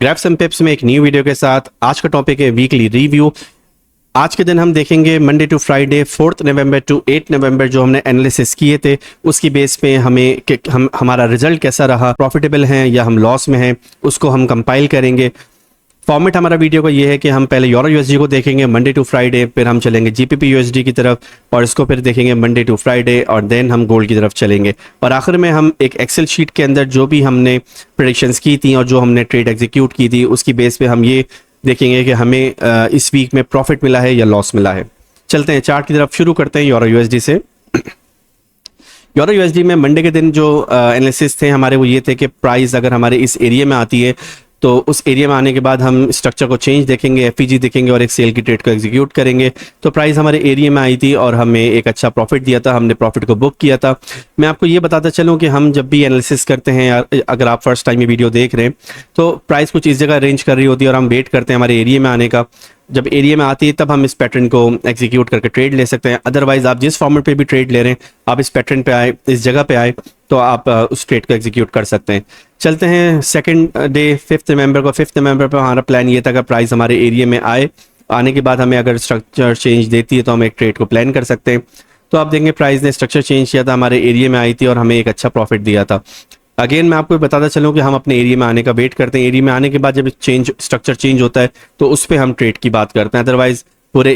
Grabs and पिप्स में एक new video के साथ आज का टॉपिक है वीकली रिव्यू। आज के दिन हम देखेंगे Monday to Friday 4 November to 8 November जो हमने एनालिसिस किए थे उसकी बेस पे हमारा रिजल्ट कैसा रहा, प्रॉफिटेबल हैं या हम लॉस में हैं, उसको हम कंपाइल करेंगे। फॉर्मेट हमारा वीडियो का ये है कि हम पहले यूरो यूएसडी को देखेंगे मंडे टू फ्राइडे, फिर हम चलेंगे जीपीपी यूएसडी की तरफ और इसको फिर देखेंगे मंडे टू फ्राइडे और देन हम गोल्ड की तरफ चलेंगे। और आखिर में हम एक एक्सेल शीट के अंदर जो भी हमने प्रेडिक्शंस की थी और जो हमने ट्रेड एग्जीक्यूट की थी उसकी बेस पे हम ये देखेंगे कि हमें इस वीक में प्रॉफिट मिला है या लॉस मिला है। चलते हैं चार्ट की तरफ, शुरू करते हैं यूरो यूएसडी से। यूरो यूएसडी में मंडे के दिन जो एनालिसिस थे हमारे वो ये थे कि प्राइस अगर हमारे इस एरिया में आती है तो उस एरिया में आने के बाद हम स्ट्रक्चर को चेंज देखेंगे, एफईजी देखेंगे और एक सेल की ट्रेड को एग्जीक्यूट करेंगे। तो प्राइस हमारे एरिया में आई थी और हमें एक अच्छा प्रॉफिट दिया था, हमने प्रॉफिट को बुक किया था। मैं आपको ये बताता चलूँ कि हम जब भी एनालिसिस करते हैं, अगर आप फर्स्ट टाइम ये वीडियो देख रहे हैं तो प्राइस कुछ इस जगह रेंज कर रही होती है और हम वेट करते हैं हमारे एरिया में आने का। जब एरिया में आती है तब हम इस पैटर्न को एग्जीक्यूट करके ट्रेड ले सकते हैं। अदरवाइज आप जिस फॉर्मेट पे भी ट्रेड ले रहे हैं, आप इस पैटर्न पे आए, इस जगह पे आए तो आप उस ट्रेड को एग्जीक्यूट कर सकते हैं। चलते हैं सेकंड डे 5 नवंबर को। 5 नवंबर पर हमारा प्लान ये था कि प्राइस हमारे एरिया में आने के बाद हमें अगर स्ट्रक्चर चेंज देती है तो हम एक ट्रेड को प्लान कर सकते हैं। तो आप देखेंगे प्राइस ने स्ट्रक्चर चेंज किया था, हमारे एरिया में आई थी और हमें एक अच्छा प्रॉफिट दिया था। अगेन मैं आपको बताता चलूँ कि हम अपने एरिया में आने का वेट करते हैं। एरिया में आने के बाद जब स्ट्रक्चर चेंज होता है तो उस पर हम ट्रेड की बात करते हैं। अदरवाइज पूरे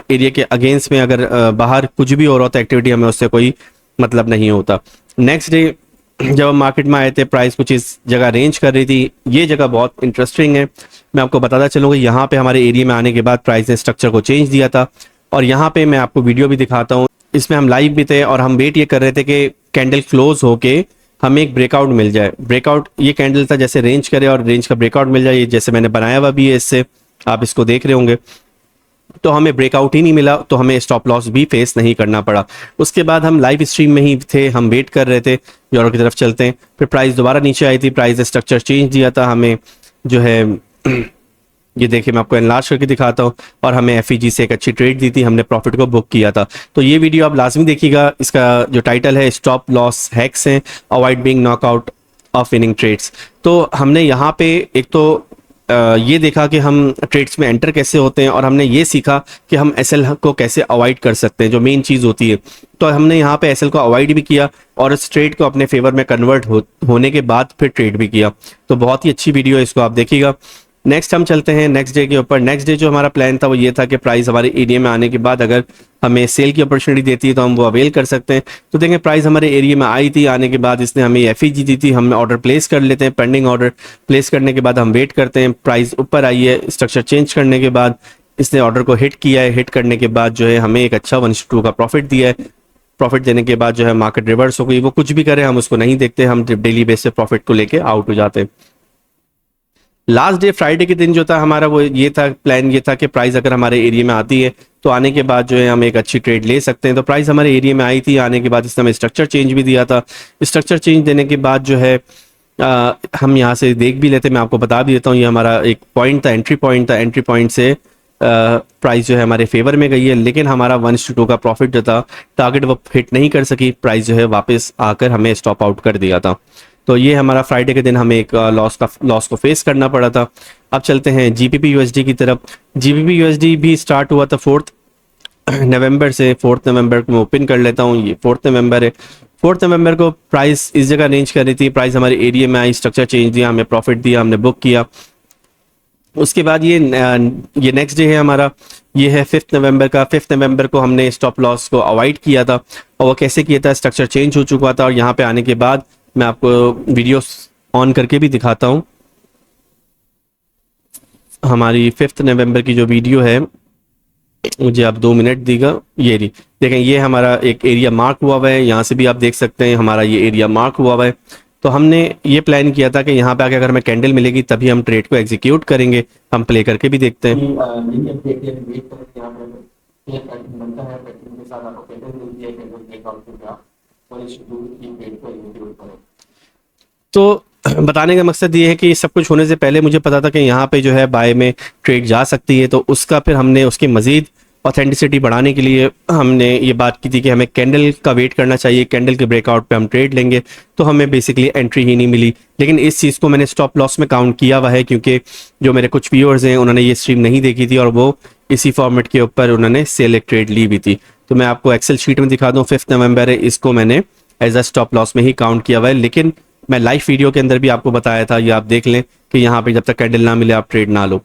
एरिया के अगेंस्ट में अगर बाहर कुछ भी हो रहा होता है एक्टिविटी, हमें उससे कोई मतलब नहीं होता। नेक्स्ट डे जब हम मार्केट में आए थे प्राइस कुछ इस जगह रेंज कर रही थी। ये जगह बहुत इंटरेस्टिंग है, मैं आपको बताता चलूँगा। यहाँ पे हमारे एरिया में आने के बाद प्राइस ने स्ट्रक्चर को चेंज दिया था और यहाँ पे मैं आपको वीडियो भी दिखाता हूँ। इसमें हम लाइव भी थे और हम वेट ये कर रहे थे कि कैंडल क्लोज होके हमें एक ब्रेकआउट मिल जाए। ब्रेकआउट ये कैंडल था जैसे रेंज करे और रेंज का ब्रेकआउट मिल जाए, जैसे मैंने बनाया हुआ भी है, इससे आप इसको देख रहे होंगे। तो हमें ब्रेकआउट ही नहीं मिला तो हमें स्टॉप लॉस भी फेस नहीं करना पड़ा। उसके बाद हम लाइव स्ट्रीम में ही थे, हम वेट कर रहे थे। यूरो की तरफ चलते हैं। फिर प्राइस दोबारा नीचे आई थी, प्राइस ने स्ट्रक्चर चेंज दिया था हमें, जो है ये देखिए मैं आपको एनलार्ज करके दिखाता हूँ, और हमें एफईजी से एक अच्छी ट्रेड दी थी, हमने प्रॉफिट को बुक किया था। तो ये वीडियो आप लाजमी देखिएगा। इसका जो टाइटल है स्टॉप लॉस हैक्स हैं, avoid being knockout of winning trades. तो हमने यहाँ पे एक तो ये देखा कि हम ट्रेड्स में एंटर कैसे होते हैं और हमने ये सीखा कि हम एसएल को कैसे अवॉइड कर सकते हैं, जो मेन चीज़ होती है। तो हमने यहाँ पे एसएल को अवॉइड भी किया और इस ट्रेड को अपने फेवर में कन्वर्ट होने के बाद फिर ट्रेड भी किया। तो बहुत ही अच्छी वीडियो है, इसको आप देखिएगा। नेक्स्ट हम चलते हैं नेक्स्ट डे के ऊपर। नेक्स्ट डे जो हमारा प्लान था वो ये था कि प्राइस हमारे एरिया में आने के बाद अगर हमें सेल की अपॉर्चुनिटी देती है तो हम वो अवेल कर सकते हैं। तो देखें प्राइस हमारे एरिया में आई थी, आने के बाद इसने हमें एफईजी दी थी, हम ऑर्डर प्लेस कर लेते हैं। पेंडिंग ऑर्डर प्लेस करने के बाद हम वेट करते हैं, प्राइस ऊपर आई है, स्ट्रक्चर चेंज करने के बाद इसने ऑर्डर को हिट किया है। हिट करने के बाद जो है हमें एक अच्छा 1:2 का प्रॉफिट दिया है। प्रॉफिट देने के बाद जो है मार्केट रिवर्स हो गई, वो कुछ भी करे हम उसको नहीं देखते, हम डेली बेस से प्रॉफिट को लेके आउट हो जाते हैं। लास्ट डे फ्राइडे के दिन जो था हमारा वो ये था, प्लान ये था कि प्राइस अगर हमारे एरिया में आती है तो आने के बाद जो है हम एक अच्छी ट्रेड ले सकते हैं। तो प्राइस हमारे एरिया में आई थी, आने के बाद इसने हमें स्ट्रक्चर चेंज भी दिया था। स्ट्रक्चर चेंज देने के बाद जो है हम यहाँ से देख भी लेते, मैं आपको बता भी देता हूँ। ये हमारा एक पॉइंट था, एंट्री पॉइंट था। एंट्री पॉइंट से प्राइस जो है हमारे फेवर में गई है, लेकिन हमारा 1:2 का प्रॉफिट जो था टारगेट वो हिट नहीं कर सकी। प्राइस जो है वापस आकर हमें स्टॉप आउट कर दिया था। तो ये हमारा फ्राइडे के दिन हमें एक लॉस को फेस करना पड़ा था। अब चलते हैं जीबीपी यूएसडी की तरफ। जीबीपी यूएसडी भी स्टार्ट हुआ था 4 नवंबर से। 4 नवंबर को मैं ओपन कर लेता हूँ, ये 4 नवंबर है। 4 नवंबर को प्राइस इस जगह रेंज कर रही थी, प्राइस हमारे एरिया में आई, स्ट्रक्चर चेंज दिया, हमें प्रॉफिट दिया, हमने बुक किया। उसके बाद ये नेक्स्ट डे है हमारा, ये है 5 नवंबर का। 5 नवंबर को हमने स्टॉप लॉस को अवॉइड किया था, और वो कैसे किया था, स्ट्रक्चर चेंज हो चुका था और यहाँ पे आने के बाद मैं आपको वीडियो ऑन करके भी दिखाता हूँ। हमारी 5 नवंबर की जो वीडियो है, मुझे आप 2 मिनट दीगा। ये रही, देखें ये हमारा एक एरिया मार्क हुआ हुआ है, यहाँ से भी आप देख सकते हैं हमारा ये एरिया मार्क हुआ हुआ है। तो हमने ये प्लान किया था कि यहाँ पे आके अगर हमें कैंडल मिलेगी तभी हम ट्रेड को एग्जीक्यूट करेंगे। हम प्ले करके भी देखते हैं। तो बताने का मकसद ये है कि सब कुछ होने से पहले मुझे पता था कि यहाँ पे जो है बाय में ट्रेड जा सकती है, तो उसका फिर हमने उसके मज़ीद ऑथेंटिसिटी बढ़ाने के लिए हमने ये बात की थी कि हमें कैंडल का वेट करना चाहिए, कैंडल के ब्रेकआउट पे हम ट्रेड लेंगे, तो हमें बेसिकली एंट्री ही नहीं मिली। लेकिन इस चीज़ को मैंने स्टॉप लॉस में काउंट किया हुआ है, क्योंकि जो मेरे कुछ व्यूअर्स हैं उन्होंने ये स्ट्रीम नहीं देखी थी और वो इसी फॉर्मेट के ऊपर उन्होंने सेल एक ट्रेड ली हुई थी। तो मैं आपको एक्सेल शीट में दिखा दूँ, 5 नवंबर है, इसको मैंने एज अ स्टॉप लॉस में ही काउंट किया हुआ है। लेकिन मैं लाइव वीडियो के अंदर भी आपको बताया था, ये आप देख लें कि यहाँ पे जब तक कैंडल ना मिले आप ट्रेड ना लो।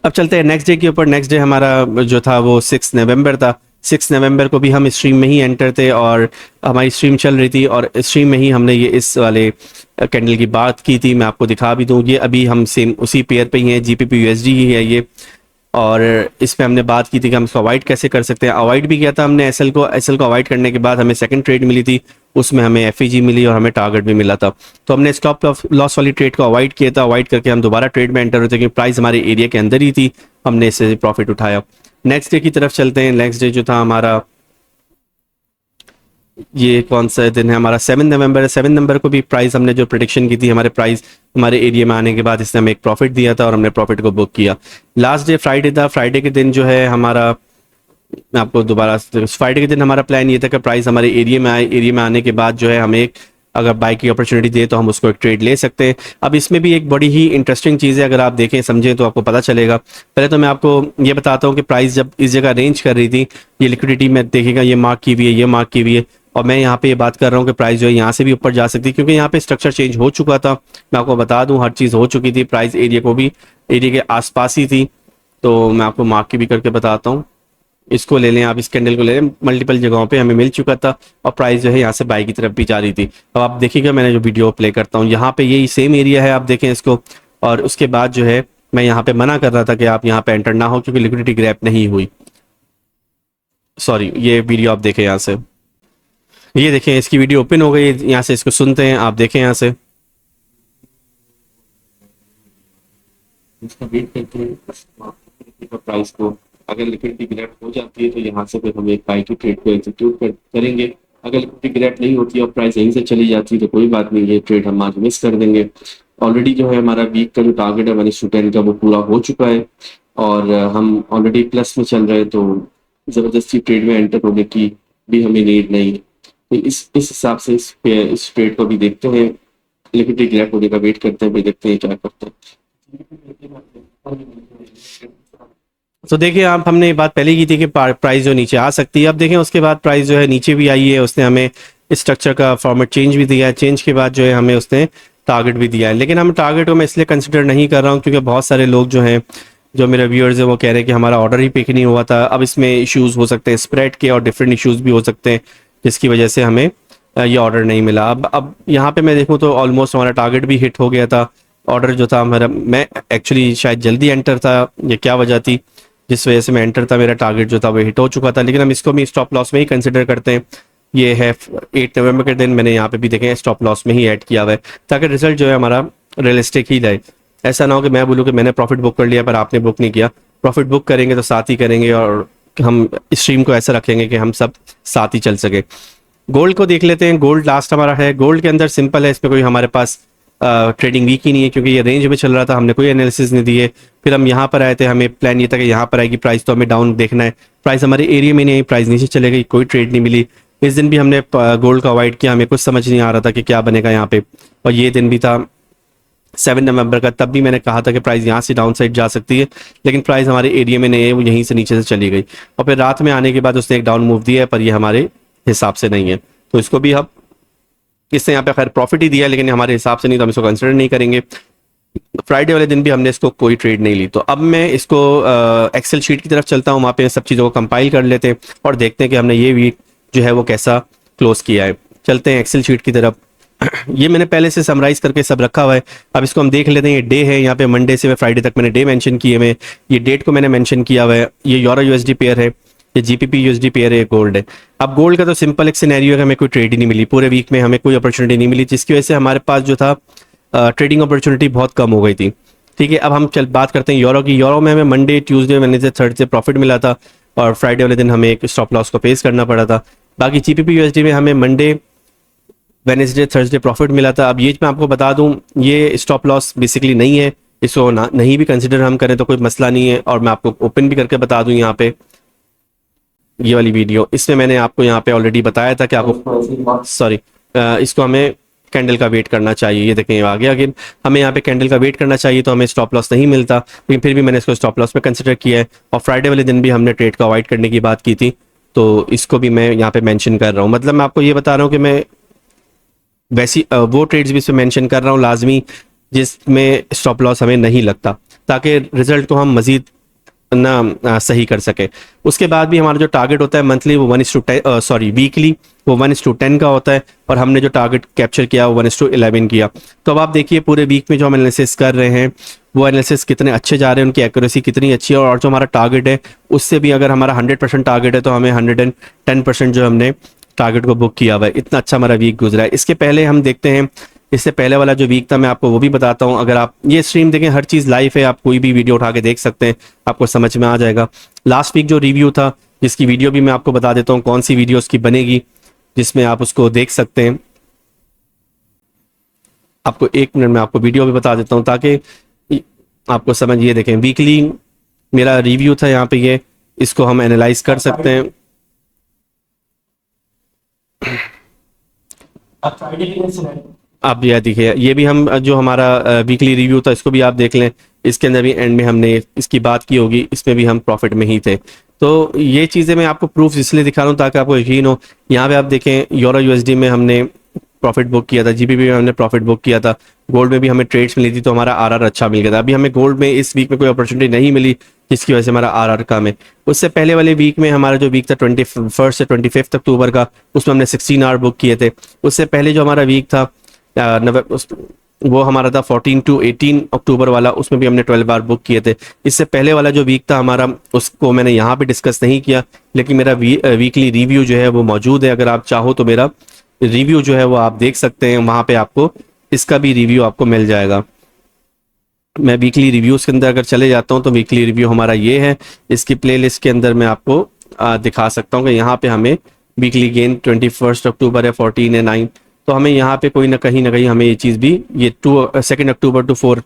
अब चलते हैं नेक्स्ट डे के ऊपर। नेक्स्ट डे हमारा जो था वो 6 नवंबर था। 6 नवंबर को भी हम स्ट्रीम में ही एंटर थे और हमारी स्ट्रीम चल रही थी और स्ट्रीम में ही हमने ये इस वाले कैंडल की बात की थी। मैं आपको दिखा भी दूँ, ये अभी हम सेम उसी पेयर पे ही हैं, जीपीपी यूएसडी ही है ये। और इस पे हमने बात की थी कि हम इसको अवॉइड कैसे कर सकते हैं। अवॉइड भी किया था हमने एसएल को अवॉइड करने के बाद हमें सेकंड ट्रेड मिली थी, उसमें हमें एफईजी मिली और हमें टारगेट भी मिला था। तो हमने स्टॉप लॉस वाली ट्रेड को अवॉइड किया था। अवॉइड करके हम दोबारा ट्रेड में एंटर होते क्योंकि प्राइस हमारे एरिया के अंदर ही थी, हमने इससे प्रॉफिट उठाया। नेक्स्ट डे की तरफ चलते हैं। नेक्स्ट डे जो था हमारा, ये कौन सा दिन है हमारा, 7 नवंबर है। 7 नवंबर को भी प्राइस हमने जो प्रेडिक्शन की थी, हमारे प्राइस हमारे एरिया में आने के बाद इसने हमें एक प्रॉफिट दिया था और हमने प्रॉफिट को बुक किया। लास्ट डे फ्राइडे था। फ्राइडे के दिन जो है हमारा, मैं आपको दोबारा, फ्राइडे के दिन हमारा प्लान ये था कि प्राइस हमारे एरिया में आए, एरिया में आने के बाद जो है हमें एक अगर बाई की अपॉर्चुनिटी दे तो हम उसको एक ट्रेड ले सकते हैं। अब इसमें भी एक बड़ी ही इंटरेस्टिंग चीज़ है, अगर आप देखें समझें तो आपको पता चलेगा। पहले तो मैं आपको ये बताता हूँ कि प्राइस जब इस जगह रेंज कर रही थी, ये लिक्विडिटी में देखिएगा ये मार्क की हुई है, ये मार्क की हुई है, और मैं यहाँ पे ये बात कर रहा हूँ कि प्राइस जो है यहाँ से भी ऊपर जा सकती है, क्योंकि यहाँ पे स्ट्रक्चर चेंज हो चुका था। मैं आपको बता दूँ, हर चीज़ हो चुकी थी, प्राइस एरिया को भी एरिया के आसपास ही थी। तो मैं आपको मार्क की भी करके बताता हूँ, इसको ले लें आप, इस कैंडल को ले लें, मल्टीपल जगहों पे हमें मिल चुका था और प्राइस जो है यहाँ से बाई की तरफ भी जा रही थी। अब आप देखिएगा, मैंने जो वीडियो प्ले करता हूँ यहाँ पे यही सेम एरिया है, आप देखें इसको। और उसके बाद जो है मैं यहाँ पे मना कर रहा था कि आप यहाँ पे एंटर ना हो, क्योंकि लिक्विडिटी ग्रैप नहीं हुई। सॉरी, ये वीडियो आप देखें यहाँ से, ये देखें इसकी वीडियो ओपन हो गई, यहाँ से इसको सुनते हैं, आप देखें यहाँ से। इसका वेट करते हैं प्राइस को, अगर लिक्विडिटी ग्रैप हो जाती है तो यहाँ से फिर हम एक बाई की ट्रेड को एग्जीक्यूट करेंगे। अगर लिक्विडिटी ग्रैप नहीं होती और प्राइस यहीं से चली जाती है तो कोई बात नहीं, ये ट्रेड हम आज मिस कर देंगे। ऑलरेडी जो है हमारा वीक का जो टारगेट है 1:10 का वो पूरा हो चुका है और हम ऑलरेडी प्लस में चल रहे हैं, तो ज़बरदस्ती ट्रेड में एंटर होने की भी हमें नीड नहीं है। तो इस हिसाब से इस ट्रेड को भी देखते हैं, लिक्विडिटी ग्रैप होने का वेट करते हैं, फिर देखते हैं क्या करते हैं। तो देखिए आप, हमने ये बात पहले की थी कि प्राइस जो नीचे आ सकती है। अब देखें उसके बाद प्राइस जो है नीचे भी आई है, उसने हमें स्ट्रक्चर का फॉर्मेट चेंज भी दिया है, चेंज के बाद जो है हमें उसने टारगेट भी दिया है। लेकिन हम टारगेट को मैं इसलिए कंसिडर नहीं कर रहा हूँ क्योंकि बहुत सारे लोग जो हैं, जो मेरे व्यूअर्स हैं, वो कह रहे हैं कि हमारा ऑर्डर ही पिक नहीं हुआ था। अब इसमें इश्यूज़ हो सकते हैं स्प्रेड के और डिफरेंट इश्यूज़ भी हो सकते हैं, जिसकी वजह से हमें ये ऑर्डर नहीं मिला। अब यहाँ पे मैं देखूँ तो ऑलमोस्ट हमारा टारगेट भी हिट हो गया था। ऑर्डर जो था हमारा, मैं एक्चुअली शायद जल्दी एंटर था, ये क्या वजह थी जिस वजह से मैं एंटर था, मेरा टारगेट जो था वो हिट हो चुका था। लेकिन हम इसको भी स्टॉप लॉस में ही कंसिडर करते हैं। ये है 8 नवंबर के दिन, मैंने यहाँ पे भी देखें स्टॉप लॉस में ही ऐड किया हुआ है, ताकि रिजल्ट जो है हमारा रियलिस्टिक ही रहे। ऐसा ना हो कि मैं बोलूँ कि मैंने प्रॉफिट बुक कर लिया पर आपने बुक नहीं किया। प्रॉफिट बुक करेंगे तो साथ ही करेंगे और हम स्ट्रीम को ऐसा रखेंगे कि हम सब साथ ही चल सके। गोल्ड को देख लेते हैं। गोल्ड लास्ट हमारा है। गोल्ड के अंदर सिंपल है, इसमें कोई हमारे पास ट्रेडिंग वीक ही नहीं है, क्योंकि ये रेंज में चल रहा था, हमने कोई एनालिसिस नहीं दिए। फिर हम यहाँ पर आए थे, हमें प्लान ये था कि यहाँ पर आएगी प्राइस तो हमें डाउन देखना है, प्राइस हमारे एरिया में नहीं आई, प्राइस नीचे चले गई, कोई ट्रेड नहीं मिली। इस दिन भी हमने गोल्ड को अवॉइड किया, हमें कुछ समझ नहीं आ रहा था कि क्या बनेगा यहाँ पे। और ये दिन भी था 7 नवंबर का, तब भी मैंने कहा था कि प्राइस यहाँ से डाउन साइड जा सकती है, लेकिन प्राइस हमारे एरिया में नहीं है, वो यहीं से नीचे से चली गई। और फिर रात में आने के बाद उसने एक डाउन मूव दिया है, पर ये हमारे हिसाब से नहीं है, तो इसको भी हम, इसने यहाँ पे खैर प्रॉफिट ही दिया लेकिन हमारे हिसाब से नहीं, तो हम इसको कंसिडर नहीं करेंगे। फ्राइडे वाले दिन भी हमने इसको कोई ट्रेड नहीं ली। तो अब मैं इसको एक्सेल शीट की तरफ चलता हूँ, वहाँ पे सब चीज़ों को कंपाइल कर लेते हैं और देखते हैं कि हमने ये वीक जो है वो कैसा क्लोज किया है। चलते हैं एक्सेल शीट की तरफ। ये मैंने पहले से समराइज करके सब रखा हुआ है, अब इसको हम देख लेते हैं। ये डे है, यहाँ पे मंडे से फ्राइडे तक मैंने डे मेंशन किए हुए, ये डेट को मैंने मेंशन किया हुआ है। ये यूरो यूएसडी पेयर है, ये जीपीपी यूएसडी पेयर है, गोल्ड है। अब गोल्ड का तो सिंपल एक सिनेरियो है कि हमें कोई ट्रेड ही नहीं मिली, पूरे वीक में हमें कोई अपॉर्चुनिटी नहीं मिली, जिसकी वजह से हमारे पास जो था ट्रेडिंग अपॉर्चुनिटी बहुत कम हो गई थी। ठीक है, अब हम बात करते हैं यूरो की। यूरो में हमें Monday, Tuesday, Wednesday, Thursday profit मिला था और फ्राइडे वाले दिन हमें एक स्टॉप लॉस को फेस करना पड़ा था। बाकी जीपीपी यूएसडी में हमें मंडे, वेडनेसडे, थर्सडे प्रॉफिट मिला था। अब ये मैं आपको बता दूं, ये स्टॉप लॉस बेसिकली नहीं है, इसको नहीं भी कंसिडर हम करें तो कोई मसला नहीं है। और मैं आपको ओपन भी करके बता दूं यहाँ पे ये वाली वीडियो, इसमें मैंने आपको यहाँ पे ऑलरेडी बताया था कि आपको सॉरी इसको हमें कैंडल का वेट करना चाहिए। ये देखें आ गया अगेन, हमें यहाँ पे कैंडल का वेट करना चाहिए तो हमें स्टॉप लॉस नहीं मिलता, लेकिन फिर भी मैंने इसको स्टॉप लॉस में कंसिडर किया है। और फ्राइडे वाले दिन भी हमने ट्रेड को अवॉइड करने की बात की थी, तो इसको भी मैं यहाँ पे मेंशन कर रहा हूँ। मतलब मैं आपको ये बता रहा हूँ कि मैं वैसी वो ट्रेड्स भी इसमें मेंशन कर रहा हूँ लाजमी जिसमें स्टॉप लॉस हमें नहीं लगता, ताकि रिजल्ट को हम मजीद ना सही कर सके। उसके बाद भी हमारा जो टारगेट होता है मंथली वो 1:10 सॉरी वीकली वो 1:10 का होता है, और हमने जो टारगेट कैप्चर किया वो 1:11 किया। तो अब आप देखिए पूरे वीक में जो हम एनालिसिस कर रहे हैं वो एनालिसिस कितने अच्छे जा रहे हैं, उनकी एक्यूरेसी कितनी अच्छी है। और जो हमारा टारगेट है उससे भी अगर हमारा 100% टारगेट है तो हमें 110% जो हमने टारगेट को बुक किया हुआ है। इतना अच्छा हमारा वीक गुजरा है। इसके पहले हम देखते हैं, इससे पहले वाला जो वीक था मैं आपको वो भी बताता हूँ। अगर आप ये स्ट्रीम देखें, हर चीज़ लाइव है, आप कोई भी वीडियो उठा के देख सकते हैं, आपको समझ में आ जाएगा। लास्ट वीक जो रिव्यू था जिसकी वीडियो भी मैं आपको बता देता हूँ कौन सी वीडियो उसकी बनेगी जिसमें आप उसको देख सकते हैं। आपको 1 मिनट में आपको वीडियो भी बता देता हूँ ताकि आपको समझ। ये देखें वीकली मेरा रिव्यू था यहाँ पे, ये इसको हम एनालाइज कर सकते हैं। आप ये देखिए, ये भी हम जो हमारा वीकली रिव्यू था इसको भी आप देख लें, इसके अंदर भी एंड में हमने इसकी बात की होगी, इसमें भी हम प्रॉफिट में ही थे। तो ये चीज़ें मैं आपको प्रूफ इसलिए दिखा रहा हूँ ताकि आपको यकीन हो। यहाँ पे आप देखें यूरो यूएसडी में हमने प्रॉफिट बुक किया था, जीबीपी में हमने प्रॉफिट बुक किया था, गोल्ड में भी हमें ट्रेड्स मिली थी तो हमारा आरआर अच्छा मिल गया था। अभी हमें गोल्ड में इस वीक में कोई अपॉर्चुनिटी नहीं मिली जिसकी वजह से हमारा आरआर कम है। उससे पहले वाले वीक में हमारा जो वीक था 21 से 25 अक्टूबर का, उसमें हमने 16 आवर बुक किए थे। उससे पहले जो हमारा वीक था वो हमारा था 14 to 18 अक्टूबर वाला, उसमें भी हमने 12 बार बुक किए थे। इससे पहले वाला जो वीक था हमारा उसको मैंने यहाँ पे डिस्कस नहीं किया, लेकिन मेरा वीकली रिव्यू जो है वो मौजूद है। अगर आप चाहो तो मेरा रिव्यू जो है वो आप देख सकते हैं, वहाँ पे आपको इसका भी रिव्यू आपको मिल जाएगा। मैं वीकली रिव्यूज़ के अंदर अगर चले जाता हूँ तो वीकली रिव्यू हमारा ये है, इसकी प्लेलिस्ट के अंदर मैं आपको दिखा सकता हूँ कि यहाँ पे हमें वीकली गेन 21 अक्टूबर है, 14 है, 9, तो हमें यहाँ पे कोई ना कहीं हमें ये चीज़ भी ये 2 अक्टूबर to 4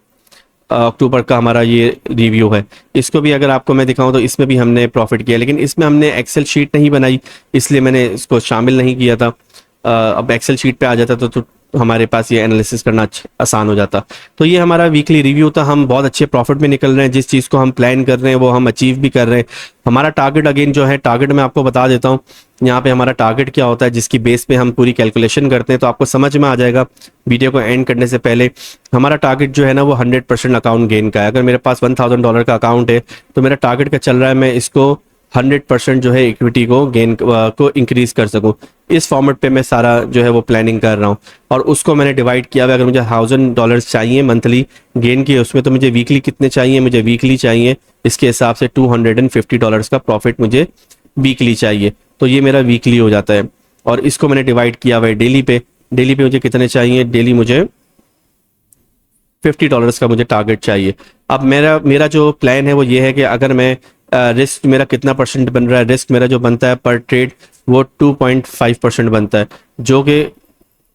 अक्टूबर का हमारा ये रिव्यू है। इसको भी अगर आपको मैं दिखाऊं तो इसमें भी हमने प्रॉफिट किया, लेकिन इसमें हमने एक्सेल शीट नहीं बनाई इसलिए मैंने इसको शामिल नहीं किया था। अब एक्सेल शीट पे आ जाता तो हमारे पास ये एनालिसिस करना आसान हो जाता। तो ये हमारा वीकली रिव्यू था। हम बहुत अच्छे प्रॉफिट में निकल रहे हैं, जिस चीज़ को हम प्लान कर रहे हैं वो हम अचीव भी कर रहे हैं। हमारा टारगेट अगेन जो है, टारगेट मैं आपको बता देता हूँ यहाँ पे हमारा टारगेट क्या होता है जिसकी बेस पे हम पूरी कैलकुलेशन करते हैं, तो आपको समझ में आ जाएगा वीडियो को एंड करने से पहले। हमारा टारगेट जो है ना वो 100% अकाउंट गेन का है। अगर मेरे पास $1000 का अकाउंट है तो मेरा टारगेट क्या चल रहा है, मैं इसको 100% जो है इक्विटी को गेन को इंक्रीज कर सकूं। इस फॉर्मेट पे मैं सारा जो है वो प्लानिंग कर रहा हूं, और उसको मैंने डिवाइड किया हुआ। अगर मुझे $1000 चाहिए मंथली गेन के, उसमें तो मुझे वीकली कितने चाहिए, मुझे वीकली चाहिए इसके हिसाब से $250 का प्रॉफिट मुझे वीकली चाहिए। तो ये मेरा वीकली हो जाता है, और इसको मैंने डिवाइड किया हुआ है डेली पे। डेली पे मुझे कितने चाहिए, डेली मुझे $50 का मुझे टारगेट चाहिए। अब मेरा जो प्लान है वो ये है कि अगर मैं रिस्क मेरा कितना परसेंट बन रहा है, रिस्क मेरा जो बनता है पर ट्रेड वो 2.5% बनता है, जो कि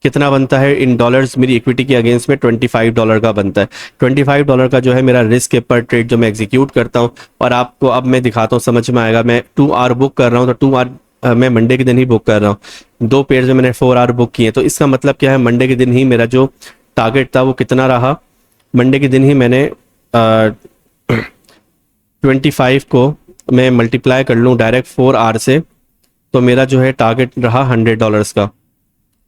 कितना बनता है इन डॉलर्स, मेरी इक्विटी के अगेंस्ट में $25 का बनता है। $25 का जो है मेरा रिस्क है पर ट्रेड जो मैं एग्जीक्यूट करता हूँ। और आपको अब मैं दिखाता हूँ, समझ में आएगा। मैं 2 आवर बुक कर रहा हूँ तो 2 आवर मैं मंडे के दिन ही बुक कर रहा हूँ। 2 पेयर में मैंने 4 आवर बुक किए, तो इसका मतलब क्या है, मंडे के दिन ही मेरा जो टारगेट था वो कितना रहा, मंडे के दिन ही मैंने 25 को मैं मल्टीप्लाई कर लूँ डायरेक्ट 4 आवर से, तो मेरा जो है टारगेट रहा $100 का।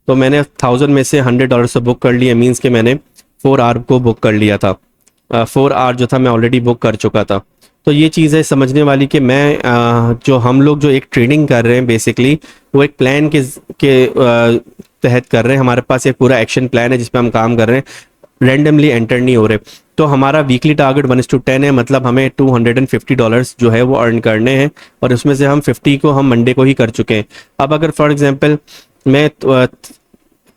तो मैंने 1000 में से $100 से बुक कर लिया, मींस के मैंने 4 आवर को बुक कर लिया था। 4 आवर जो था मैं ऑलरेडी बुक कर चुका था। तो ये चीज़ है समझने वाली कि मैं जो हम लोग जो एक ट्रेडिंग कर रहे हैं बेसिकली वो एक प्लान के तहत कर रहे हैं। हमारे पास एक पूरा एक्शन प्लान है जिस पे हम काम कर रहे हैं, रैंडमली एंटर नहीं हो रहे। तो हमारा वीकली टारगेट 1:10 है, मतलब हमें $250 जो है वो अर्न करने हैं, और उसमें से हम 50 को हम मंडे को ही कर चुके हैं। अब अगर फॉर एग्जांपल मैं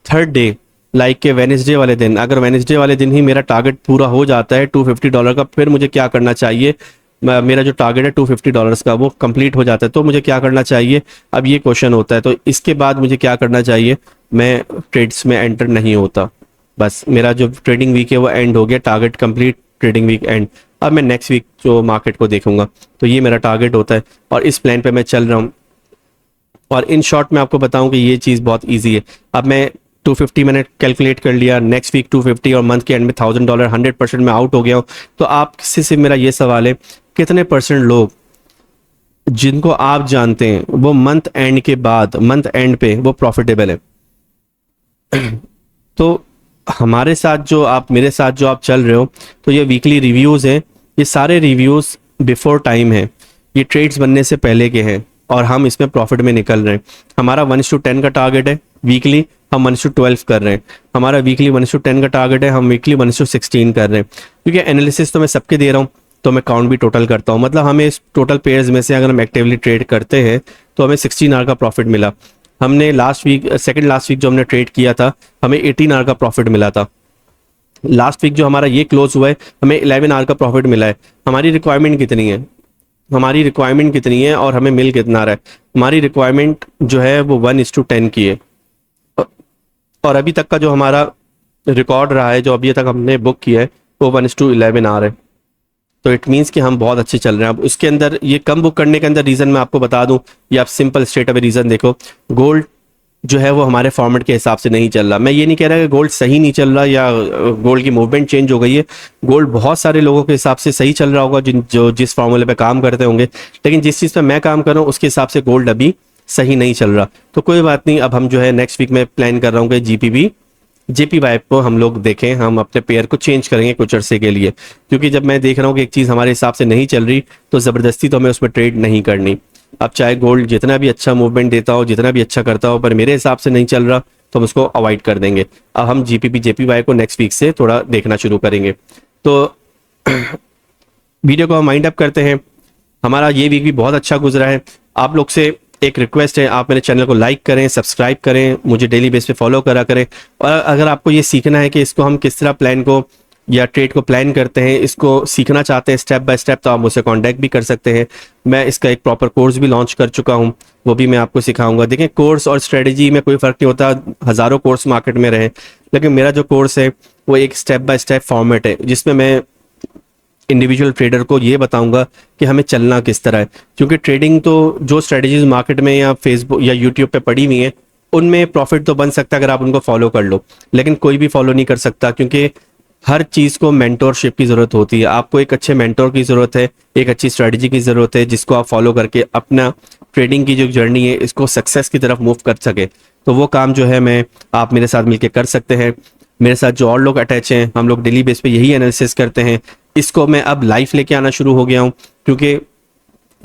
3rd डे लाइक के वेडनेसडे वाले दिन, अगर वेडनेसडे वाले दिन ही मेरा टारगेट पूरा हो जाता है $250 का, फिर मुझे क्या करना चाहिए, मेरा जो टारगेट है $250 का वो कंप्लीट हो जाता है, तो मुझे क्या करना चाहिए, अब ये क्वेश्चन होता है। तो इसके बाद मुझे क्या करना चाहिए, मैं ट्रेड्स में एंटर नहीं होता, बस मेरा जो ट्रेडिंग वीक है वो एंड हो गया, target complete trading week end. अब मैं नेक्स्ट वीक जो मार्केट को देखूंगा, तो ये मेरा टारगेट होता है और इस प्लान पे मैं चल रहा हूँ। और इन शॉर्ट मैं आपको बताऊं कि ये चीज़ बहुत ईजी है। अब मैं 250 मैंने कैलकुलेट कर लिया, नेक्स्ट वीक 250 और मंथ के एंड में $1000 100% में आउट हो गया हूँ। तो आपसे से मेरा ये सवाल है, कितने परसेंट लोग जिनको आप जानते हैं वो मंथ एंड के बाद, मंथ एंड पे वो प्रॉफिटेबल है? तो हमारे साथ जो आप, मेरे साथ जो आप चल रहे हो, तो ये वीकली रिव्यूज़ हैं, ये सारे रिव्यूज़ बिफोर टाइम है, ये ट्रेड्स बनने से पहले के हैं और हम इसमें प्रॉफिट में निकल रहे हैं। हमारा 1:10 का टारगेट है वीकली, हम 1:12 कर रहे हैं। हमारा वीकली 1:10 का टारगेट है, हम वीकली 1:16 कर रहे हैं। क्योंकि एनालिसिस तो मैं सबके दे रहा हूँ, तो मैं काउंट भी टोटल करता हूँ। मतलब हमें इस टोटल पेयर्स में से अगर हम एक्टिवली ट्रेड करते हैं तो हमें 16 आवर का प्रॉफिट मिला। हमने last week, second last week जो हमने ट्रेड किया था, हमें 18 आवर का प्रॉफिट मिला था। लास्ट वीक जो हमारा ये क्लोज हुआ है, हमें 11 आवर का प्रॉफिट मिला है। हमारी रिक्वायरमेंट कितनी है, हमारी रिक्वायरमेंट कितनी है और हमें मिल कितना रहा है? हमारी रिक्वायरमेंट जो है वो 1:10 की है। और अभी तक का जो हमारा रिकॉर्ड रहा है, जो अभी तक हमने बुक किया है, वो 1:11 आ रहा है। तो इट मीन्स कि हम बहुत अच्छे चल रहे हैं। अब उसके अंदर ये कम बुक करने के अंदर रीज़न मैं आपको बता दूं, या आप सिंपल स्ट्रेट अवे रीज़न देखो, गोल्ड जो है वो हमारे फॉर्मेट के हिसाब से नहीं चल रहा। मैं ये नहीं कह रहा कि गोल्ड सही नहीं चल रहा या गोल्ड की मूवमेंट चेंज हो गई है। गोल्ड बहुत सारे लोगों के हिसाब से सही चल रहा होगा जो जिस फॉर्मूले पे काम करते होंगे, लेकिन जिस चीज़ पे मैं काम कर रहा हूँ उसके हिसाब से गोल्ड अभी सही नहीं चल रहा। तो कोई बात नहीं, अब हम जो है नेक्स्ट वीक में प्लान कर रहा हूँ कि जीपीबी जेपीवाई को हम लोग देखें, हम अपने पेयर को चेंज करेंगे कुछ अरसे के लिए। क्योंकि जब मैं देख रहा हूँ कि एक चीज़ हमारे हिसाब से नहीं चल रही, तो ज़बरदस्ती तो हमें उसमें ट्रेड नहीं करनी। अब चाहे गोल्ड जितना भी अच्छा मूवमेंट देता हो, जितना भी अच्छा करता हो, पर मेरे हिसाब से नहीं चल रहा, तो हम उसको अवॉइड कर देंगे। अब हम जीपीपी जेपीवाई को नेक्स्ट वीक से थोड़ा देखना शुरू करेंगे। तो वीडियो को हम माइंड अप करते हैं। हमारा ये वीक भी बहुत अच्छा गुजरा है। आप लोग से एक रिक्वेस्ट है, आप मेरे चैनल को लाइक करें, सब्सक्राइब करें, मुझे डेली बेस पे फॉलो करा करें। और अगर आपको ये सीखना है कि इसको हम किस तरह प्लान को या ट्रेड को प्लान करते हैं, इसको सीखना चाहते हैं स्टेप बाय स्टेप, तो आप मुझसे कांटेक्ट भी कर सकते हैं। मैं इसका एक प्रॉपर कोर्स भी लॉन्च कर चुका हूँ, वो भी मैं आपको सिखाऊंगा। देखें, कोर्स और स्ट्रेटजी में कोई फ़र्क नहीं होता, हज़ारों कोर्स मार्केट में रहे, लेकिन मेरा जो कोर्स है वो एक स्टेप बाय स्टेप फॉर्मेट है, जिसमें मैं इंडिविजुअल ट्रेडर को ये बताऊंगा कि हमें चलना किस तरह है। क्योंकि ट्रेडिंग तो जो स्ट्रेटजीज मार्केट में या फेसबुक या यूट्यूब पे पड़ी हुई हैं, उनमें प्रॉफिट तो बन सकता है अगर आप उनको फॉलो कर लो, लेकिन कोई भी फॉलो नहीं कर सकता, क्योंकि हर चीज़ को मेंटोरशिप की ज़रूरत होती है। आपको एक अच्छे मेंटोर की ज़रूरत है, एक अच्छी स्ट्रेटजी की ज़रूरत है, जिसको आप फॉलो करके अपना ट्रेडिंग की जो जर्नी है इसको सक्सेस की तरफ मूव कर सके। तो वो काम जो है मैं आप मेरे साथ मिलकर कर सकते हैं। मेरे साथ जो और लोग अटैच हैं, हम लोग डेली बेस पे यही एनालिसिस करते हैं। इसको मैं अब लाइफ लेके आना शुरू हो गया हूँ, क्योंकि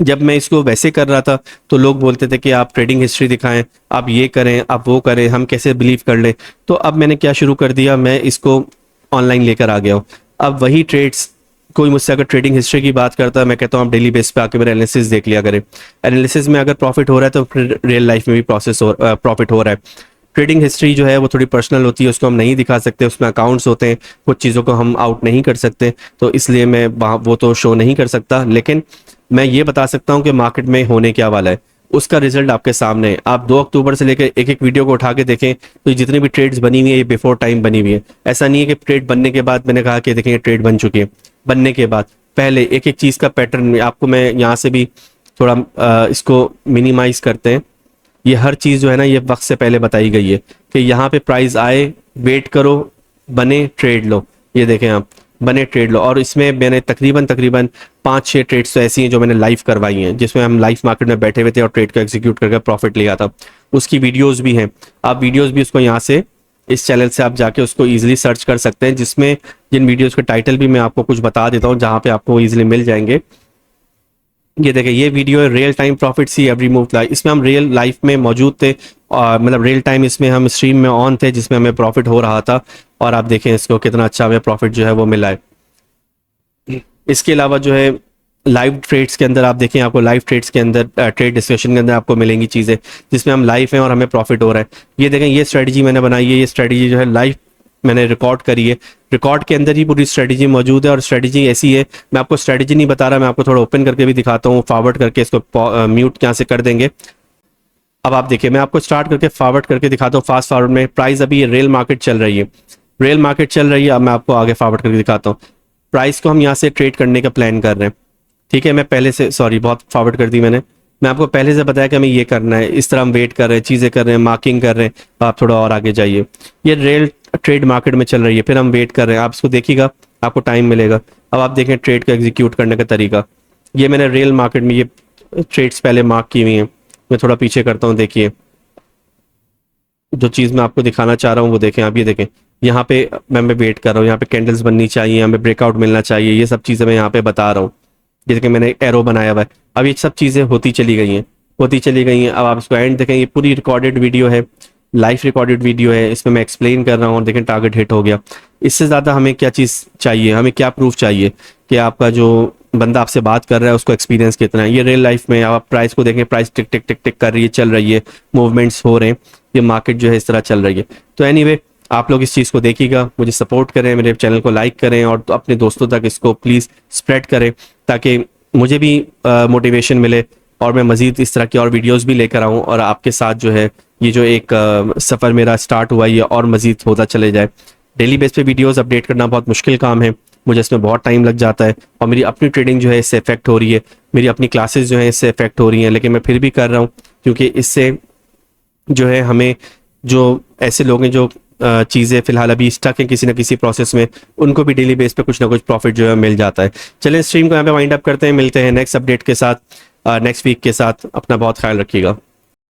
जब मैं इसको वैसे कर रहा था तो लोग बोलते थे कि आप ट्रेडिंग हिस्ट्री दिखाएं, आप ये करें, आप वो करें, हम कैसे बिलीव कर लें। तो अब मैंने क्या शुरू कर दिया, मैं इसको ऑनलाइन लेकर आ गया हूँ। अब वही ट्रेड्स, कोई मुझसे अगर ट्रेडिंग हिस्ट्री की बात करता है, मैं कहता हूँ आप डेली बेस पे आके मेरा एनालिसिस देख लिया करें। एनालिसिस में अगर प्रॉफिट हो रहा है तो फिर रियल लाइफ में भी प्रॉफिट हो रहा है। ट्रेडिंग हिस्ट्री जो है वो थोड़ी पर्सनल होती है, उसको हम नहीं दिखा सकते, उसमें अकाउंट्स होते हैं, कुछ चीज़ों को हम आउट नहीं कर सकते, तो इसलिए मैं वो तो शो नहीं कर सकता। लेकिन मैं ये बता सकता हूँ कि मार्केट में होने क्या वाला है, उसका रिजल्ट आपके सामने है। आप 2 अक्टूबर से लेकर एक एक वीडियो को उठा के देखें, तो ये जितनी भी ट्रेड्स बनी हुई है ये बिफोर टाइम बनी हुई है। ऐसा नहीं है कि ट्रेड बनने के बाद मैंने कहा कि देखें ट्रेड बन चुकी है। बनने के बाद पहले एक एक चीज़ का पैटर्न आपको मैं यहाँ से भी थोड़ा इसको मिनिमाइज करते हैं। ये हर चीज़ जो है ना, ये वक्त से पहले बताई गई है कि यहाँ पे प्राइस आए, वेट करो, बने, ट्रेड लो। ये देखें आप, बने, ट्रेड लो। और इसमें मैंने तकरीबन 5-6 ट्रेड्स तो ऐसी हैं जो मैंने लाइव करवाई हैं, जिसमें हम लाइव मार्केट में बैठे हुए थे और ट्रेड को एग्जीक्यूट करके प्रॉफिट लिया था। उसकी वीडियोस भी हैं, आप वीडियोस भी उसको यहाँ से, इस चैनल से आप जाके उसको ईजिली सर्च कर सकते हैं, जिसमें जिन वीडियोज़ के टाइटल भी मैं आपको कुछ बता देता हूँ, जहाँ पे आपको ईजिली मिल जाएंगे। ये देखें, ये वीडियो है real time profit see every move life. इसमें हम रियल लाइफ में मौजूद थे, और मतलब रियल टाइम इसमें हम स्ट्रीम में ऑन थे, जिसमें हमें प्रॉफिट हो रहा था। और आप देखें इसको कितना अच्छा हमें प्रॉफिट जो है वो मिला है। इसके अलावा जो है लाइव ट्रेड्स के अंदर आप देखें, आपको लाइव ट्रेड्स के अंदर ट्रेड डिस्कशन के अंदर आपको मिलेंगी चीज़ें जिसमें हम लाइव हैं और हमें प्रॉफिट हो रहा है। ये देखें, ये स्ट्रेटजी मैंने बनाई है, ये स्ट्रेटजी जो है लाइव मैंने रिकॉर्ड करी है। रिकॉर्ड के अंदर ही पूरी स्ट्रेटजी मौजूद है, और स्ट्रेटजी ऐसी है, मैं आपको स्ट्रेटजी नहीं बता रहा, मैं आपको थोड़ा ओपन करके भी दिखाता हूँ। फॉरवर्ड करके इसको म्यूट यहाँ से कर देंगे। अब आप देखिए, मैं आपको स्टार्ट करके फॉरवर्ड करके दिखाता हूँ। फास्ट फॉरवर्ड में प्राइस अभी रेल मार्केट चल रही है, रेल मार्केट चल रही है। अब मैं आपको आगे फॉरवर्ड करके दिखाता हूँ। प्राइस को हम यहाँ से ट्रेड करने का प्लान कर रहे हैं। ठीक है, मैं पहले से, सॉरी बहुत फॉरवर्ड कर दी मैं आपको पहले से बताया कि हमें ये करना है, इस तरह हम वेट कर रहे हैं, चीज़ें कर रहे हैं, मार्किंग कर रहे हैं। तो आप थोड़ा और आगे जाइए, ये रियल ट्रेड मार्केट में चल रही है, फिर हम वेट कर रहे हैं, आप इसको देखिएगा, आपको टाइम मिलेगा। अब आप देखें ट्रेड का एग्जीक्यूट करने का तरीका, ये मैंने रियल मार्केट में ये ट्रेड्स पहले मार्क की हुई हैं। मैं थोड़ा पीछे करता हूँ, देखिए जो चीज़ मैं आपको दिखाना चाह रहा हूँ वो देखें आप, ये देखें यहाँ पे मैं वेट कर रहा हूँ, यहाँ पे कैंडल्स बननी चाहिए, हमें ब्रेकआउट मिलना चाहिए, ये सब चीज़ें मैं यहाँ पे बता रहा हूँ। जैसे कि मैंने एरो बनाया हुआ है, अब ये सब चीज़ें होती चली गई हैं, होती चली गई हैं। अब आप इसको एंड देखें, ये पूरी रिकॉर्डेड वीडियो है, लाइव रिकॉर्डेड वीडियो है, इसमें मैं एक्सप्लेन कर रहा हूँ और देखें टारगेट हिट हो गया। इससे ज़्यादा हमें क्या चीज़ चाहिए, हमें क्या प्रूफ चाहिए कि आपका जो बंदा आपसे बात कर रहा है उसको एक्सपीरियंस कितना है। ये रियल लाइफ में आप प्राइस को देखें, प्राइस टिक टिक टिक टिक कर रही है, चल रही है, मूवमेंट्स हो रहे हैं, ये मार्केट जो है इस तरह चल रही है। तो एनीवे आप लोग इस चीज़ को देखिएगा, मुझे सपोर्ट करें, मेरे चैनल को लाइक करें और तो अपने दोस्तों तक इसको प्लीज़ स्प्रेड करें, ताकि मुझे भी मोटिवेशन मिले और मैं मज़ीद इस तरह की और वीडियोस भी लेकर आऊँ और आपके साथ जो है ये जो एक सफ़र मेरा स्टार्ट हुआ ये और मज़ीद होता चले जाए। डेली बेस पे वीडियोस अपडेट करना बहुत मुश्किल काम है, मुझे इसमें बहुत टाइम लग जाता है और मेरी अपनी ट्रेडिंग जो है इससे इफेक्ट हो रही है, मेरी अपनी क्लासेस जो है इससे इफेक्ट हो रही हैं, लेकिन मैं फिर भी कर रहा हूँ क्योंकि इससे जो है हमें जो ऐसे लोग हैं जो चीज़ें फिलहाल अभी स्टक हैं किसी ना किसी प्रोसेस में, उनको भी डेली बेस पे कुछ ना कुछ प्रॉफिट जो है मिल जाता है। चलें स्ट्रीम को यहाँ पे वाइंड अप करते हैं, मिलते हैं नेक्स्ट अपडेट के साथ, नेक्स्ट वीक के साथ। अपना बहुत ख्याल रखिएगा।